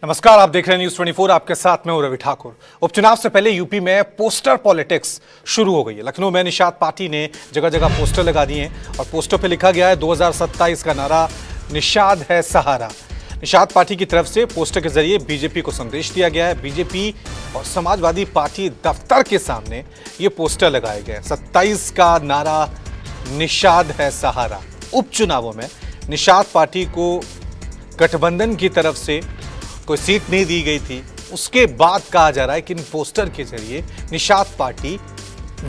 नमस्कार, आप देख रहे हैं न्यूज 24। आपके साथ में हूं रवि ठाकुर। उपचुनाव से पहले यूपी में पोस्टर पॉलिटिक्स शुरू हो गई है। लखनऊ में निषाद पार्टी ने जगह जगह पोस्टर लगा दिए हैं और पोस्टर पे लिखा गया है 2027 का नारा निषाद है सहारा। निषाद पार्टी की तरफ से पोस्टर के जरिए बीजेपी को संदेश दिया गया है। बीजेपी और समाजवादी पार्टी दफ्तर के सामने ये पोस्टर लगाए गए। 27 का नारा निषाद है सहारा। उपचुनावों में निषाद पार्टी को गठबंधन की तरफ से कोई सीट नहीं दी गई थी, उसके बाद कहा जा रहा है कि इन पोस्टर के जरिए निषाद पार्टी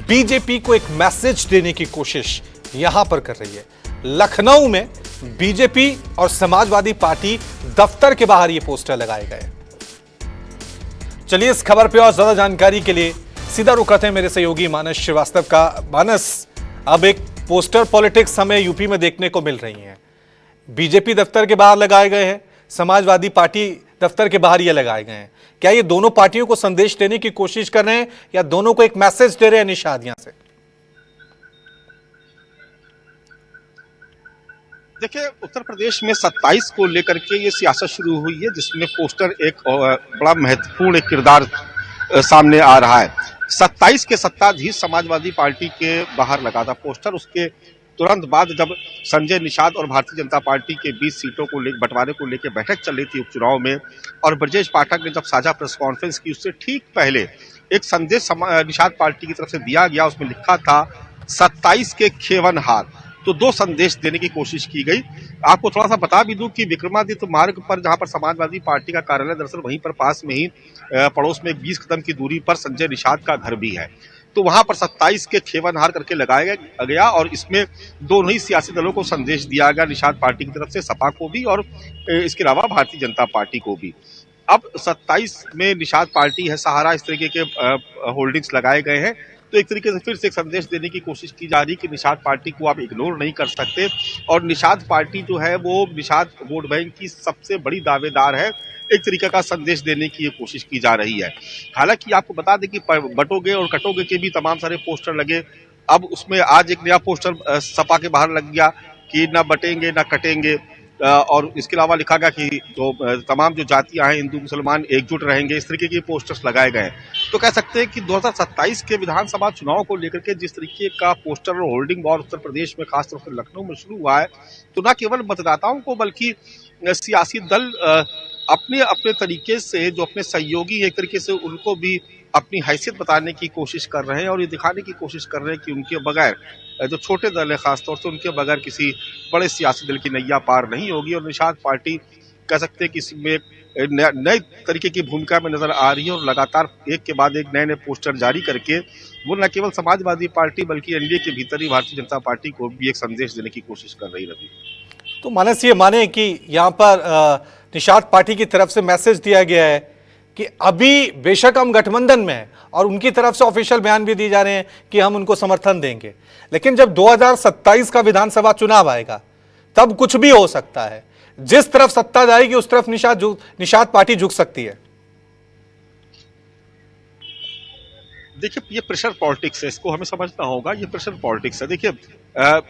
बीजेपी को एक मैसेज देने की कोशिश यहां पर कर रही है। लखनऊ में बीजेपी और समाजवादी पार्टी दफ्तर के बाहर ये पोस्टर लगाए गए। चलिए इस खबर पे और ज्यादा जानकारी के लिए सीधा रुख करते हैं मेरे सहयोगी मानस श्रीवास्तव का। मानस, अब एक पोस्टर पॉलिटिक्स हमें यूपी में देखने को मिल रही है। बीजेपी दफ्तर के बाहर लगाए गए हैं, समाजवादी पार्टी दफ्तर के बाहर ये लगाए गए हैं। क्या ये दोनों पार्टियों को संदेश देने की कोशिश कर रहे हैं या दोनों को एक मैसेज दे रहे हैं निषाद यहां से? देखिए, उत्तर प्रदेश में 27 को लेकर के ये सियासत शुरू हुई है, जिसमें पोस्टर एक बड़ा महत्वपूर्ण किरदार सामने आ रहा है। 27 के सत्ताधीश समाजवादी पार्टी के बाहर लगा था पोस्टर। उसके तुरंत बाद जब संजय निषाद और भारतीय जनता पार्टी के बीच सीटों को बंटवारे को लेकर बैठक चल रही थी उपचुनाव में, और ब्रजेश पाठक ने जब साझा प्रेस कॉन्फ्रेंस की, उससे ठीक पहले एक संदेश निषाद पार्टी की तरफ से दिया गया। उसमें लिखा था 27 के खेवन हार। तो दो संदेश देने की कोशिश की गई। आपको थोड़ा सा बता भी दूं कि विक्रमादित्य मार्ग पर, जहां पर समाजवादी पार्टी का कार्यालय, दरअसल वहीं पर पास में ही पड़ोस में 20 कदम की दूरी पर संजय निषाद का घर भी है। तो वहां पर 27 के खेवन हार करके लगाया गया और इसमें दोनों ही सियासी दलों को संदेश दिया गया, निषाद पार्टी की तरफ से सपा को भी और इसके अलावा भारतीय जनता पार्टी को भी। अब 27 में निषाद पार्टी है सहारा, इस तरीके के होल्डिंग्स लगाए गए हैं। तो एक तरीके से फिर से एक संदेश देने की कोशिश की जा रही है कि निषाद पार्टी को आप इग्नोर नहीं कर सकते, और निषाद पार्टी जो है वो निषाद वोट बैंक की सबसे बड़ी दावेदार है। एक तरीके का संदेश देने की ये कोशिश की जा रही है। हालांकि आपको बता दें कि बटोगे और कटोगे के भी तमाम सारे पोस्टर लगे। अब उसमें आज एक नया पोस्टर सपा के बाहर लग गया कि ना बटेंगे ना कटेंगे, और इसके अलावा लिखा गया कि जो तमाम जो जातियां हैं, हिंदू मुसलमान एकजुट रहेंगे। इस तरीके के पोस्टर्स लगाए गए। तो कह सकते हैं कि 2027 के विधानसभा चुनाव को लेकर के जिस तरीके का पोस्टर और होल्डिंग वॉर उत्तर प्रदेश में, खासतौर से लखनऊ में शुरू हुआ है, तो न केवल मतदाताओं को बल्कि सियासी दल अपने अपने तरीके से, जो अपने सहयोगी एक तरीके से, उनको भी अपनी हैसियत बताने की कोशिश कर रहे हैं और ये दिखाने की कोशिश कर रहे हैं कि उनके बगैर, जो छोटे दल है खासतौर से, उनके बगैर किसी बड़े सियासी दल की नैया पार नहीं होगी। और निषाद पार्टी कह सकते हैं कि इसमें नए तरीके की भूमिका में नजर आ रही है और लगातार एक के बाद एक नए नए पोस्टर जारी करके वो न केवल समाजवादी पार्टी बल्कि एनडीए के भीतर ही भारतीय जनता पार्टी को भी एक संदेश देने की कोशिश कर रही रवि। तो मानस, ये माने कि यहाँ पर निषाद पार्टी की तरफ से मैसेज दिया गया है कि अभी बेशक हम गठबंधन में हैं और उनकी तरफ से ऑफिशियल बयान भी दिए जा रहे हैं कि हम उनको समर्थन देंगे, लेकिन जब 2027 का विधानसभा चुनाव आएगा तब कुछ भी हो सकता है। जिस तरफ सत्ता जाएगी उस तरफ निषाद पार्टी झुक सकती है। देखिए, ये प्रेशर पॉलिटिक्स है, इसको हमें समझना होगा। ये प्रेशर पॉलिटिक्स है। देखिए,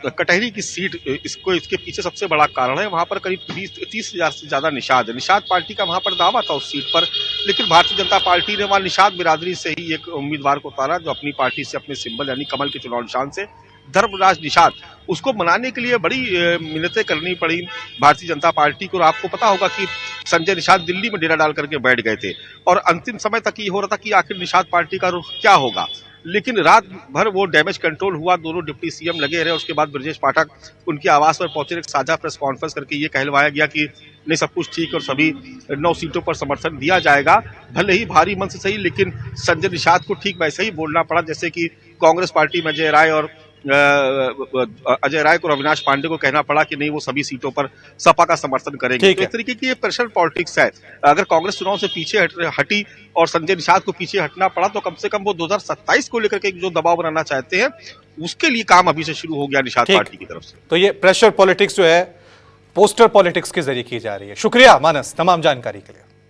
कटहरी की सीट, इसके पीछे सबसे बड़ा कारण है, वहां पर करीब 30,000 से ज्यादा निषाद है। निषाद पार्टी का वहां पर दावा था उस सीट पर, लेकिन भारतीय जनता पार्टी ने वहां निषाद बिरादरी से ही एक उम्मीदवार को उतारा, जो अपनी पार्टी से, अपने सिंबल यानी कमल के चुनाव निशान से, धर्मराज निषाद। उसको मनाने के लिए बड़ी मिन्नतें करनी पड़ी भारतीय जनता पार्टी को। और आपको पता होगा कि संजय निषाद दिल्ली में डेरा डाल करके बैठ गए थे और अंतिम समय तक ये हो रहा था कि आखिर निषाद पार्टी का रुख क्या होगा। लेकिन रात भर वो डैमेज कंट्रोल हुआ, दोनों डिप्टी सीएम लगे रहे। उसके बाद ब्रजेश पाठक उनके आवास पर पहुंचे, एक साझा प्रेस कॉन्फ्रेंस करके ये कहलवाया गया कि नहीं, सब कुछ ठीक और सभी 9 सीटों पर समर्थन दिया जाएगा। भले ही भारी मन से सही, लेकिन संजय निषाद को ठीक वैसे ही बोलना पड़ा जैसे कि कांग्रेस पार्टी में अजय राय को, अविनाश पांडे को कहना पड़ा कि नहीं, वो सभी सीटों पर सपा का समर्थन करेंगे। तो इस तरीके की ये प्रेशर पॉलिटिक्स है। अगर कांग्रेस चुनाव से पीछे हटी और संजय निषाद को पीछे हटना पड़ा, तो कम से कम वो 2027 को लेकर के जो दबाव बनाना चाहते हैं, उसके लिए काम अभी से शुरू हो गया निषाद पार्टी की तरफ से। तो ये प्रेशर पॉलिटिक्स जो है पोस्टर पॉलिटिक्स के जरिए की जा रही है। शुक्रिया मानस तमाम जानकारी के लिए।